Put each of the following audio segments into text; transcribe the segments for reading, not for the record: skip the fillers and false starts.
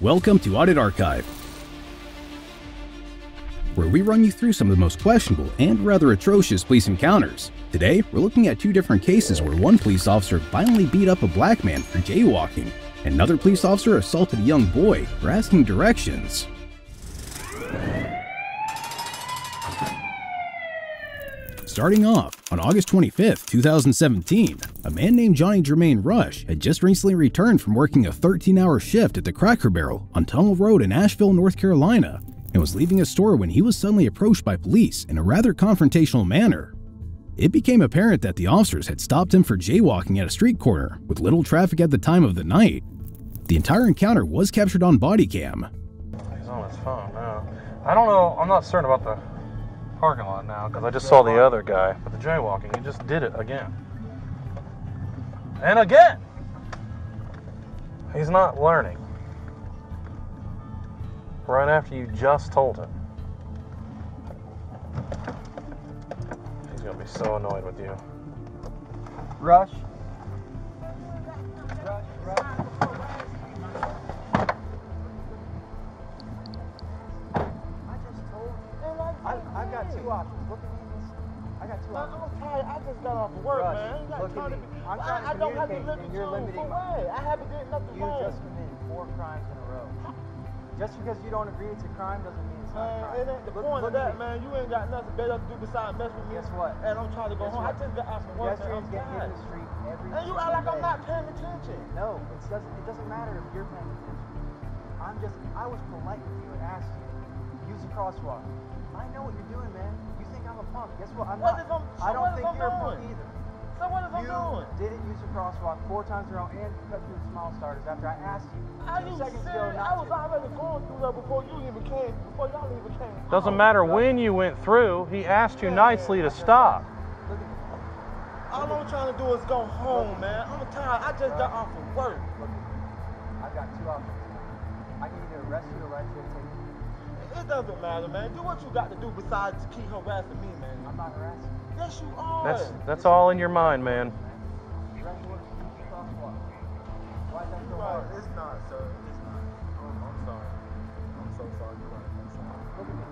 Welcome to Audit Archive, where we run you through some of the most questionable and rather atrocious police encounters. Today, we're looking at two different cases where one police officer violently beat up a black man for jaywalking, and another police officer assaulted a young boy for asking directions. Starting off, on August 25th, 2017, a man named Johnny Jermaine Rush had just recently returned from working a 13-hour shift at the Cracker Barrel on Tunnel Road in Asheville, North Carolina, and was leaving a store when he was suddenly approached by police in a rather confrontational manner. It became apparent that the officers had stopped him for jaywalking at a street corner with little traffic at the time of the night. The entire encounter was captured on body cam. He's on his phone now. I don't know, I'm not certain about the parking lot now because I just saw the other guy, but the jaywalking, he just did it again. And again! He's not learning. Right after you just told him. He's gonna be so annoyed with you. Rush. I got two options. Look at me. I got two options. I'm tired. I just got off of work, Rush, man. look at me. I'm trying to I don't have to communicate, live and you're limiting for my... what? I haven't did nothing You wrong. just committed 4 crimes in a row. Just because you don't agree it's a crime doesn't mean it's not a Man, crime. it ain't the point of that, man. You ain't got nothing better to do besides mess with me. Guess what? And I'm trying to go home. I just got out from work, man. I'm Pedestrians get hit in tired. the street every And you single act like I'm day. not paying attention. No, it doesn't matter if you're paying attention. I was polite with you and asked you, use a crosswalk. I know what you're doing, man. You think I'm a punk. Guess what? I'm What not. is I'm- so I don't what is think I'm you're a doing? punk either. So what is I doing? You didn't use a crosswalk 4 times in a row and cut through the small starters after I asked you Are 2 you seconds ago serious? not I was to. already going through that before you even came, before y'all even came. Doesn't matter when you went through, he asked you nicely to stop. Look at me. All I'm trying to do is go home, man. I'm tired. I just got off of work. Look at me. I've got 2 options. I can either arrest you or write you a ticket. It doesn't matter, man. Do what you got to do besides to keep harassing me, man. I'm not harassing you. Yes, you are. That's all in your mind, man. Arrest you or use a crosswalk. Why is that so Right, hard? it's not, sir. It's not. I'm sorry. I'm so sorry. You're right. I'm sorry. Look at me.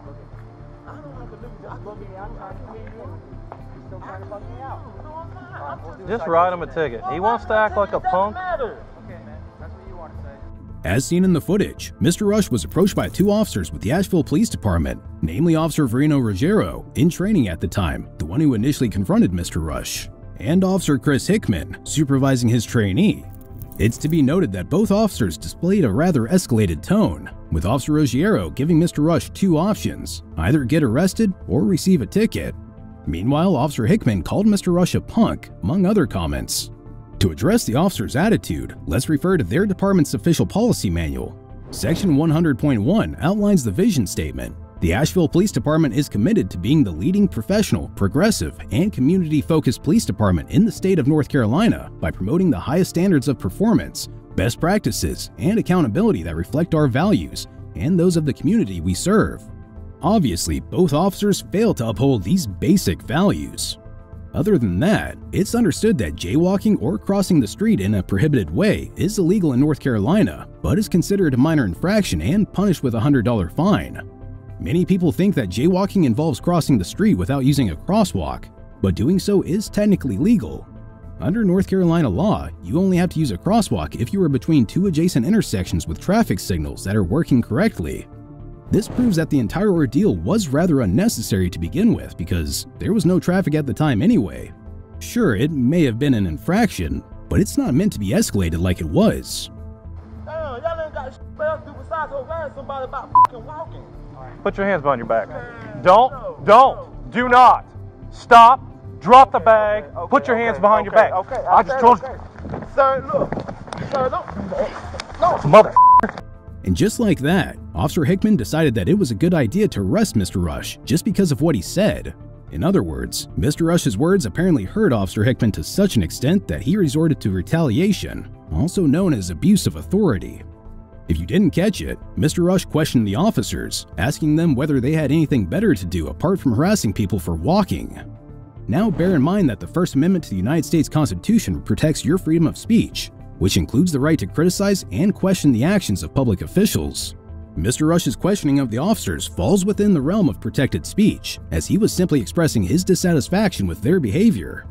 Look at me. I don't have to look at you. I Look at me. I'm trying to communicate with you. You're still trying to fuck me out. No, I'm not. Alright, we'll do Just a write him a citation ticket. He wants to act like a punk. Matter. then. Okay, man. That's what you want to say. As seen in the footage, Mr. Rush was approached by 2 officers with the Asheville Police Department, namely Officer Verino Ruggiero, in training at the time, the one who initially confronted Mr. Rush, and Officer Chris Hickman, supervising his trainee. It's to be noted that both officers displayed a rather escalated tone, with Officer Ruggiero giving Mr. Rush 2 options, either get arrested or receive a ticket. Meanwhile, Officer Hickman called Mr. Rush a punk, among other comments. To address the officer's attitude, let's refer to their department's official policy manual. Section 100.1 outlines the vision statement. The Asheville Police Department is committed to being the leading professional, progressive, and community-focused police department in the state of North Carolina by promoting the highest standards of performance, best practices, and accountability that reflect our values and those of the community we serve. Obviously, both officers failed to uphold these basic values. Other than that, it's understood that jaywalking or crossing the street in a prohibited way is illegal in North Carolina, but is considered a minor infraction and punished with a $100 fine. Many people think that jaywalking involves crossing the street without using a crosswalk, but doing so is technically legal. Under North Carolina law, you only have to use a crosswalk if you are between 2 adjacent intersections with traffic signals that are working correctly. This proves that the entire ordeal was rather unnecessary to begin with because there was no traffic at the time anyway. Sure, it may have been an infraction, but it's not meant to be escalated like it was. Damn, y'all ain't got shit else to do besides harass somebody about fucking walking. Put your hands behind your back. Do not. Stop, drop the bag, put your hands behind your back. Okay, I just told you. Sir, look. Sir, don't. No. Mother. And just like that, Officer Hickman decided that it was a good idea to arrest Mr. Rush just because of what he said. In other words, Mr. Rush's words apparently hurt Officer Hickman to such an extent that he resorted to retaliation, also known as abuse of authority. If you didn't catch it, Mr. Rush questioned the officers, asking them whether they had anything better to do apart from harassing people for walking. Now bear in mind that the First Amendment to the United States Constitution protects your freedom of speech, which includes the right to criticize and question the actions of public officials. Mr. Rush's questioning of the officers falls within the realm of protected speech, as he was simply expressing his dissatisfaction with their behavior.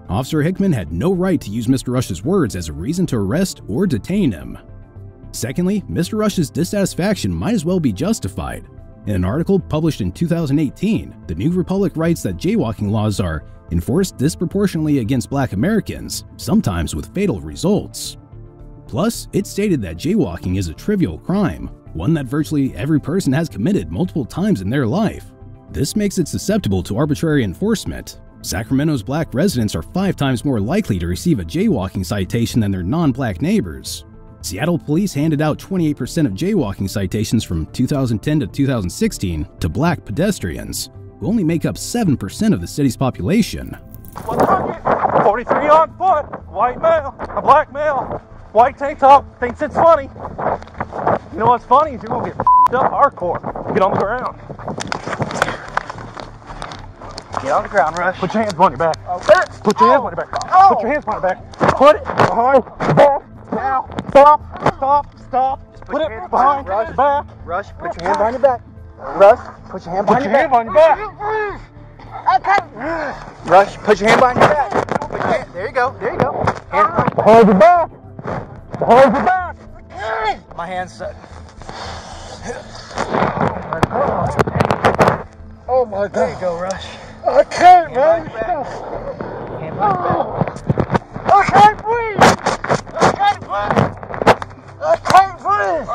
Officer Hickman had no right to use Mr. Rush's words as a reason to arrest or detain him. Secondly, Mr. Rush's dissatisfaction might as well be justified. In an article published in 2018, the New Republic writes that jaywalking laws are enforced disproportionately against Black Americans, sometimes with fatal results. Plus, it stated that jaywalking is a trivial crime, one that virtually every person has committed multiple times in their life. This makes it susceptible to arbitrary enforcement. Sacramento's Black residents are 5 times more likely to receive a jaywalking citation than their non-Black neighbors. Seattle police handed out 28% of jaywalking citations from 2010 to 2016 to Black pedestrians, who only make up 7% of the city's population. 43 on foot, white male, a black male, white tank top, thinks it's funny. You know what's funny is you're gonna get f***ed up hardcore. Get on the ground. Get on the ground, Rush. Put your hands behind your back. Put your hands behind your back. Oh. Put your hands behind your back. Put it behind your back. Now. Stop. Put it behind your back. Rush, put your hand behind your back. Rush, put your hand behind your back. Put your hand behind your back. Rush, put your hand behind your back. Put your hand, there you go. Hand Behind your back. Behind your back. my hand's set. Oh my God. There you go, Rush. I can't, man. Hand behind your back. I can't breathe. I can't breathe. I can't breathe.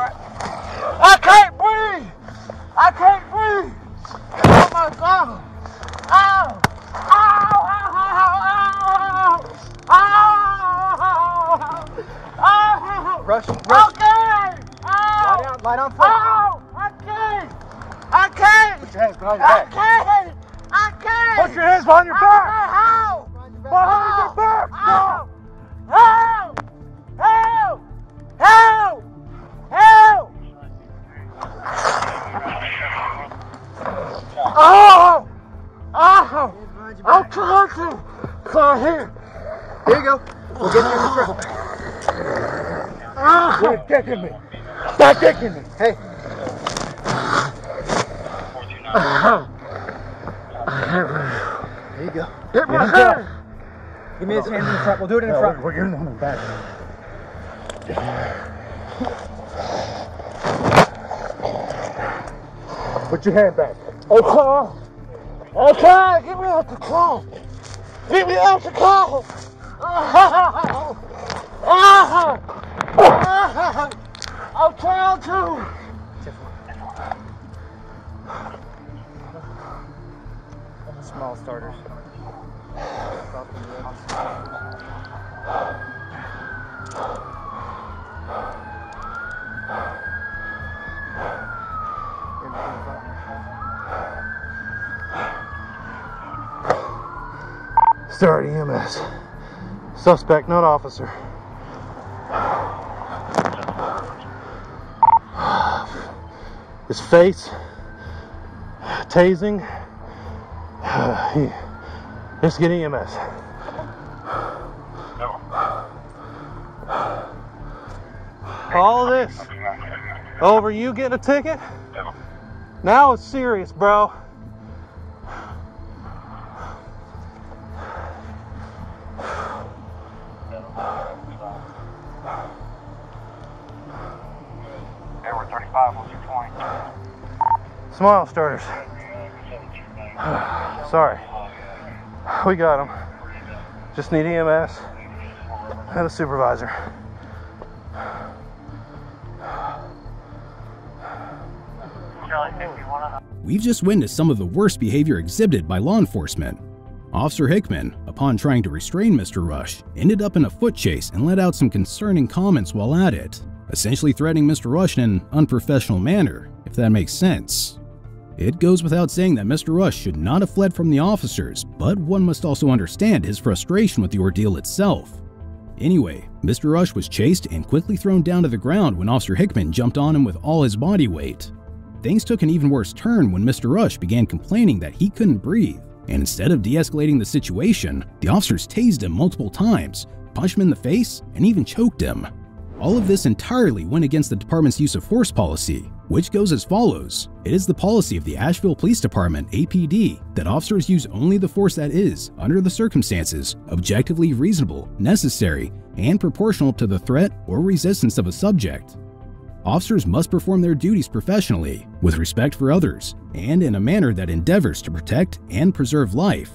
I can't breathe. I can't breathe. Oh my God. Ow. Ow. Ow. Ow. Ow. Rush. Okay. Ow. Lie down, foot. Ow. I can't. Put your hands behind your back. I can't. Put your hands behind your back. Ow. Behind your back. Ow. Help! Help! Help! Help! Oh! Oh! I'm trying to. Come here. There you go. We'll get you in the truck. You're kicking me. Stop kicking me. Hey. There you go. Get my hand. Give me his hand in the front. We'll do it in the front. We're getting on his back. Put your hand back. Okay. Okay. Get me out the car. Get me out the car. I'm trying to. Small starters. Start EMS. Suspect, not officer. His face, tasing. Just get EMS. All of this over you getting a ticket? Now it's serious, bro. Edward 35, what's your point? Smile starters. Sorry. We got him. Just need EMS and a supervisor. We've just witnessed some of the worst behavior exhibited by law enforcement. Officer Hickman, upon trying to restrain Mr. Rush, ended up in a foot chase and let out some concerning comments while at it, essentially threatening Mr. Rush in an unprofessional manner, if that makes sense. It goes without saying that Mr. Rush should not have fled from the officers, but one must also understand his frustration with the ordeal itself. Anyway, Mr. Rush was chased and quickly thrown down to the ground when Officer Hickman jumped on him with all his body weight. Things took an even worse turn when Mr. Rush began complaining that he couldn't breathe, and instead of de-escalating the situation, the officers tased him multiple times, punched him in the face, and even choked him. All of this entirely went against the department's use of force policy, which goes as follows. It is the policy of the Asheville Police Department, APD, that officers use only the force that is, under the circumstances, objectively reasonable, necessary, and proportional to the threat or resistance of a subject. Officers must perform their duties professionally, with respect for others, and in a manner that endeavors to protect and preserve life.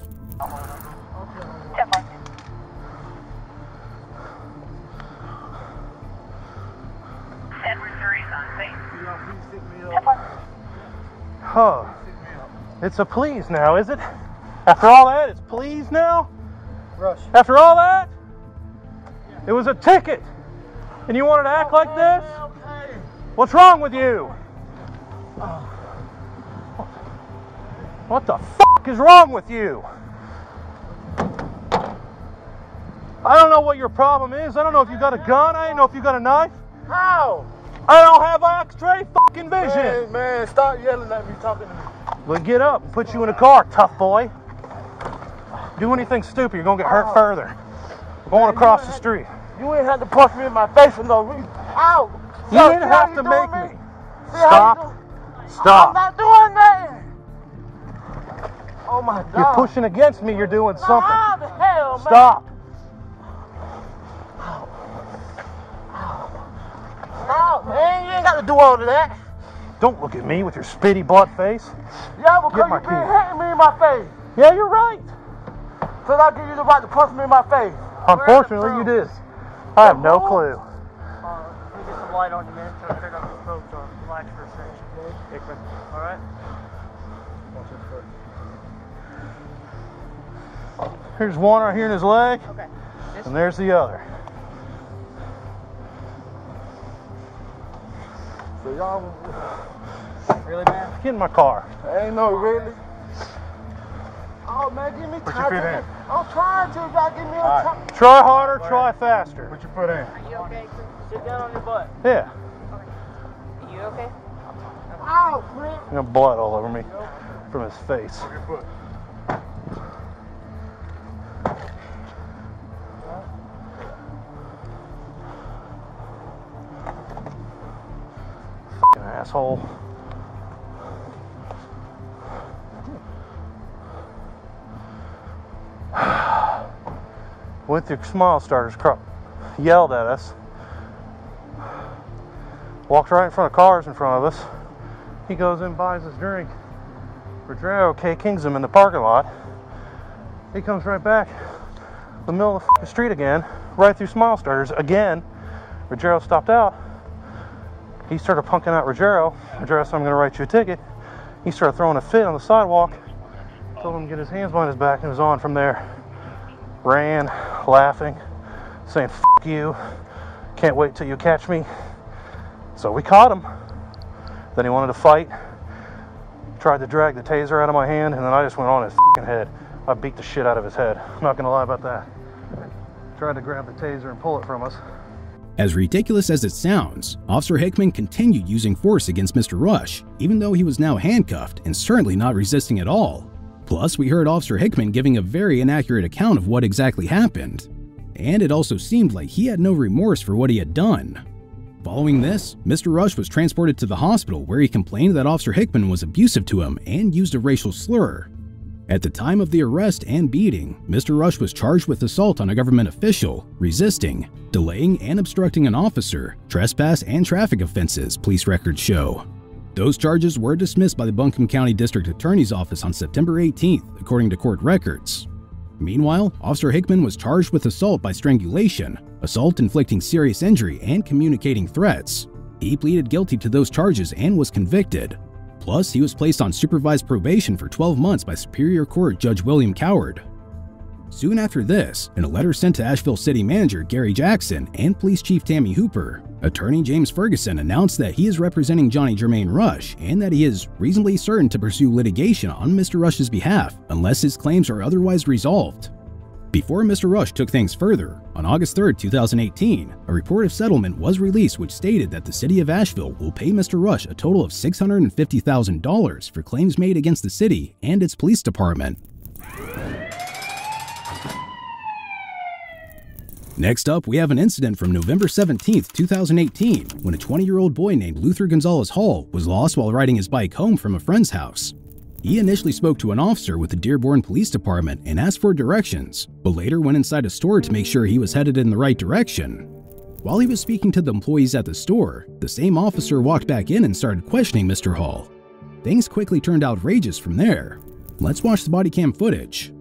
Huh. It's a please now, is it? After all that, it's please now? Rush. After all that? It was a ticket. And you wanted to act like this? Okay. What's wrong with you? What the fuck is wrong with you? I don't know what your problem is. I don't know if you got a gun. I don't know if you got a knife. How? I don't have X-ray fucking vision. Hey, man, stop yelling at me, talking to me. Well, get up and put you in a car, tough boy. Do anything stupid, you're gonna get hurt further. We're going across the street. You ain't had to punch me in my face for no reason. Ow! You didn't have to make me. Stop. I'm Stop. not doing nothing. Oh my God. You're pushing against me, you're doing something. How the hell, man? Stop. Ow, man, you ain't got to do all of that. Don't look at me with your spitty butt face. Yeah, because Get my you been key. hitting me in my face. Yeah, you're right. So I give you the right to punch me in my face. Unfortunately, you did. I have no clue. Let me get some light on you, man. Try to turn off the smoke so relax for a second. Okay? All right? Here's one right here in his leg, Okay. and there's the other. So y'all... Really, man? Get in my car. Ain't no really. Oh, man, give me Put time. your feet in. I'm trying to. You gotta give me a All right. time. Try harder, try faster. Put your foot in. Are you okay? Sit down on your butt. Yeah. Are you okay? Ow, man. I got blood all over me from his face. Put your foot. Fucking asshole. Went through Smile Starters, yelled at us, walked right in front of cars in front of us. He goes in and buys his drink. Rodrigo kings him in the parking lot. He comes right back the middle of the street again, right through Smile Starters again. Rogero stopped out. He started punking out Rogero. Rogero said, I'm going to write you a ticket. He started throwing a fit on the sidewalk. Told him to get his hands behind his back, and it was on from there. Ran, laughing, saying, F you, can't wait till you catch me. So we caught him. Then he wanted to fight. Tried to drag the taser out of my hand, and then I just went on his f***ing head. I beat the shit out of his head. I'm not going to lie about that. Tried to grab the taser and pull it from us. As ridiculous as it sounds, Officer Hickman continued using force against Mr. Rush, even though he was now handcuffed and certainly not resisting at all. Plus, we heard Officer Hickman giving a very inaccurate account of what exactly happened. And it also seemed like he had no remorse for what he had done. Following this, Mr. Rush was transported to the hospital where he complained that Officer Hickman was abusive to him and used a racial slur. At the time of the arrest and beating, Mr. Rush was charged with assault on a government official, resisting, delaying and obstructing an officer, trespass and traffic offenses, police records show. Those charges were dismissed by the Buncombe County District Attorney's Office on September 18th, according to court records. Meanwhile, Officer Hickman was charged with assault by strangulation, assault inflicting serious injury, and communicating threats. He pleaded guilty to those charges and was convicted. Plus, he was placed on supervised probation for 12 months by Superior Court Judge William Coward. Soon after this, in a letter sent to Asheville City Manager Gary Jackson and Police Chief Tammy Hooper, Attorney James Ferguson announced that he is representing Johnny Jermaine Rush and that he is reasonably certain to pursue litigation on Mr. Rush's behalf unless his claims are otherwise resolved. Before Mr. Rush took things further, on August 3, 2018, a report of settlement was released which stated that the city of Asheville will pay Mr. Rush a total of $650,000 for claims made against the city and its police department. Next up, we have an incident from November 17, 2018, when a 20-year-old boy named Luther Gonzalez Hall was lost while riding his bike home from a friend's house. He initially spoke to an officer with the Dearborn Police Department and asked for directions, but later went inside a store to make sure he was headed in the right direction. While he was speaking to the employees at the store, the same officer walked back in and started questioning Mr. Hall. Things quickly turned outrageous from there. Let's watch the body cam footage.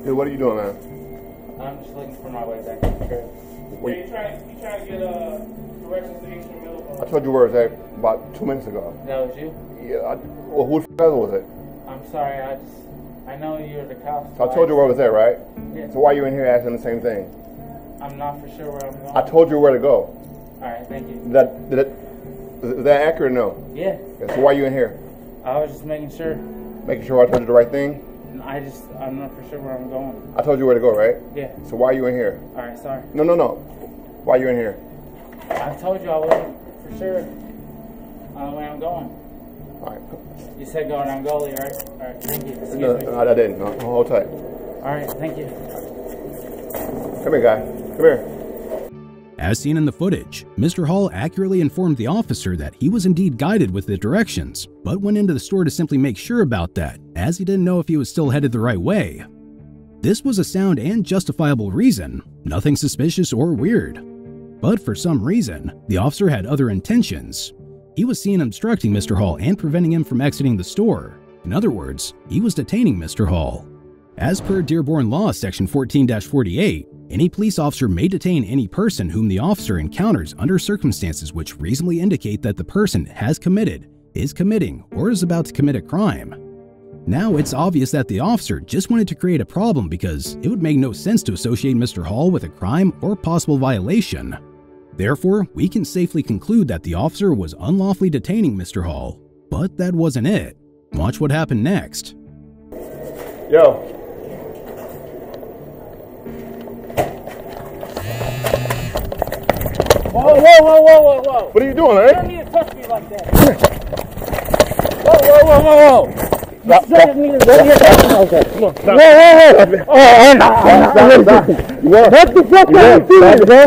Hey, what are you doing, man? I'm just looking for my way back to the crib. Wait. You trying to get directions to Eastern Middle? I told you where it was at about 2 minutes ago. That was you? Yeah, well, who the f*** was it? I'm sorry, I know you're the cops. So I told you where it was at, right? Yeah. So why are you in here asking the same thing? I'm not for sure where I'm going. I told you where to go. Alright, thank you. Is that accurate or no? Yeah. So why are you in here? I was just making sure. Making sure I told you the right thing? I'm not for sure where I'm going. I told you where to go, right? Yeah. So why are you in here? Alright, sorry. No. Why are you in here? I told you I wasn't for sure on the way I'm going. Alright. You said go and I'm goalie, right? Alright, thank you. Excuse me. No, I didn't. No, hold tight. Alright, thank you. Come here, guy. Come here. As seen in the footage, Mr. Hall accurately informed the officer that he was indeed guided with the directions, but went into the store to simply make sure about that, as he didn't know if he was still headed the right way. This was a sound and justifiable reason, nothing suspicious or weird. But for some reason, the officer had other intentions. He was seen obstructing Mr. Hall and preventing him from exiting the store. In other words, he was detaining Mr. Hall. As per Dearborn Law Section 14-48, any police officer may detain any person whom the officer encounters under circumstances which reasonably indicate that the person has committed, is committing, or is about to commit a crime. Now it's obvious that the officer just wanted to create a problem because it would make no sense to associate Mr. Hall with a crime or possible violation. Therefore, we can safely conclude that the officer was unlawfully detaining Mr. Hall. But that wasn't it. Watch what happened next. Yo. Whoa! What are you doing, You eh? don't need to touch me like that. Whoa! You don't need to touch me like that. Come on, stop. Whoa! What the fuck are you doing, bro?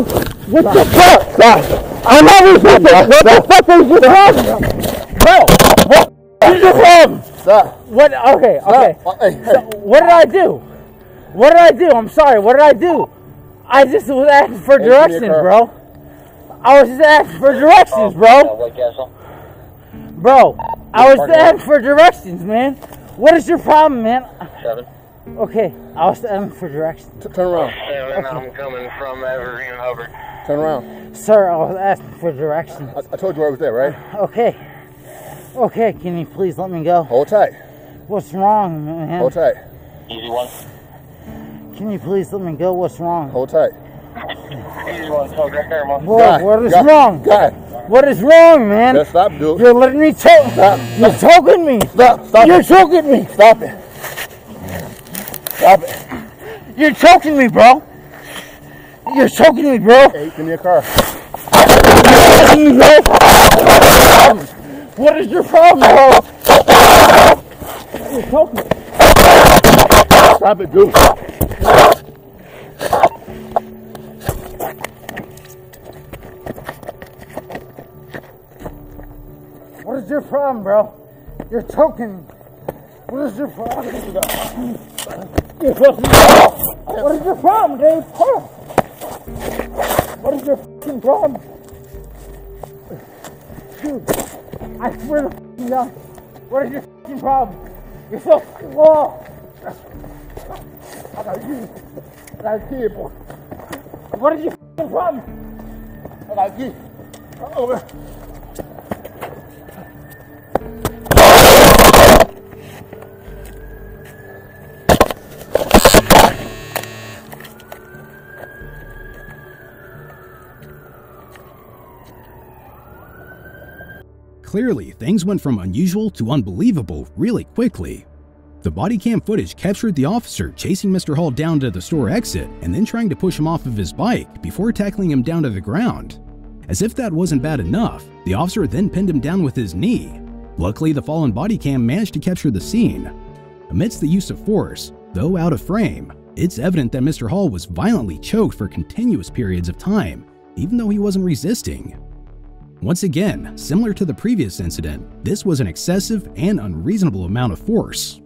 What the fuck? Stop. I'm not resisting. What the fuck is your problem? Bro, what is your problem? Stop. What? Okay. Hey. So, what did I do? I'm sorry. What did I do? I just was asking for directions, bro. I was just asking for directions, bro. Bro, I was asking for directions, man. What is your problem, man? 7. Okay, I was asking for directions. Turn around. 7, I'm coming from Evergreen Hubbard. Turn around. Sir, I was asking for directions. I told you where it was there, right? Okay, can you please let me go? Hold tight. What's wrong, man? Hold tight. Easy one. Can you please let me go? What's wrong? Hold tight. Easy one. Hold right there, man. Whoa, what is wrong? Guy. What is wrong, man? Just stop, dude. You're letting me choke. You're choking me. Stop You're it. choking me. Stop it. Stop it. You're choking me, bro. You're choking me, bro. Hey, give me a car. You're choking me, bro. What is your problem, bro? You're choking me. Stop it, dude. What is your problem, bro? You're choking me. What is your problem? You're choking me. What is your problem, Dave? What is your fucking problem? Dude, I swear to fucking God. What is your fucking problem? You're so slow. I got you. I got you, boy. What is your fucking problem? I got you. Come over. Clearly, things went from unusual to unbelievable really quickly. The body cam footage captured the officer chasing Mr. Hall down to the store exit and then trying to push him off of his bike before tackling him down to the ground. As if that wasn't bad enough, the officer then pinned him down with his knee. Luckily, the fallen body cam managed to capture the scene. Amidst the use of force, though out of frame, it's evident that Mr. Hall was violently choked for continuous periods of time, even though he wasn't resisting. Once again, similar to the previous incident, this was an excessive and unreasonable amount of force.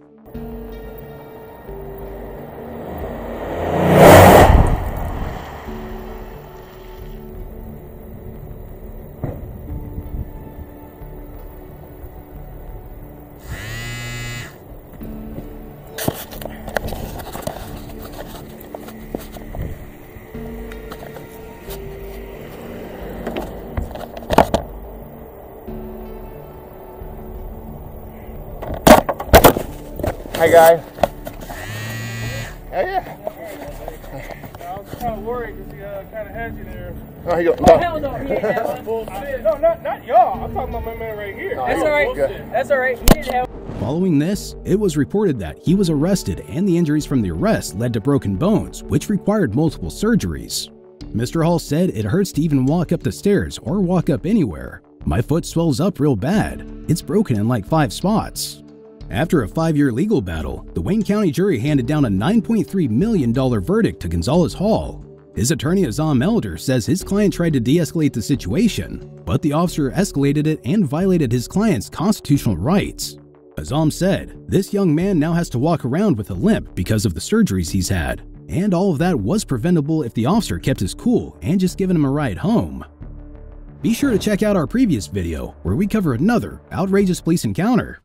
Hi, guys. Yeah. I was kind of worried because he kind of had you there. Oh, he go. Oh, hell no, he didn't have Bullshit. No, not y'all. I'm talking about my man right here. That's alright. That's alright. He didn't have. Following this, it was reported that he was arrested and the injuries from the arrest led to broken bones, which required multiple surgeries. Mr. Hall said, "It hurts to even walk up the stairs or walk up anywhere. My foot swells up real bad. It's broken in like 5 spots." After a 5-year legal battle, the Wayne County jury handed down a $9.3 million verdict to Gonzalez Hall. His attorney Azam Elder says his client tried to de-escalate the situation, but the officer escalated it and violated his client's constitutional rights. Azam said, "This young man now has to walk around with a limp because of the surgeries he's had, and all of that was preventable if the officer kept his cool and just given him a ride home." Be sure to check out our previous video where we cover another outrageous police encounter.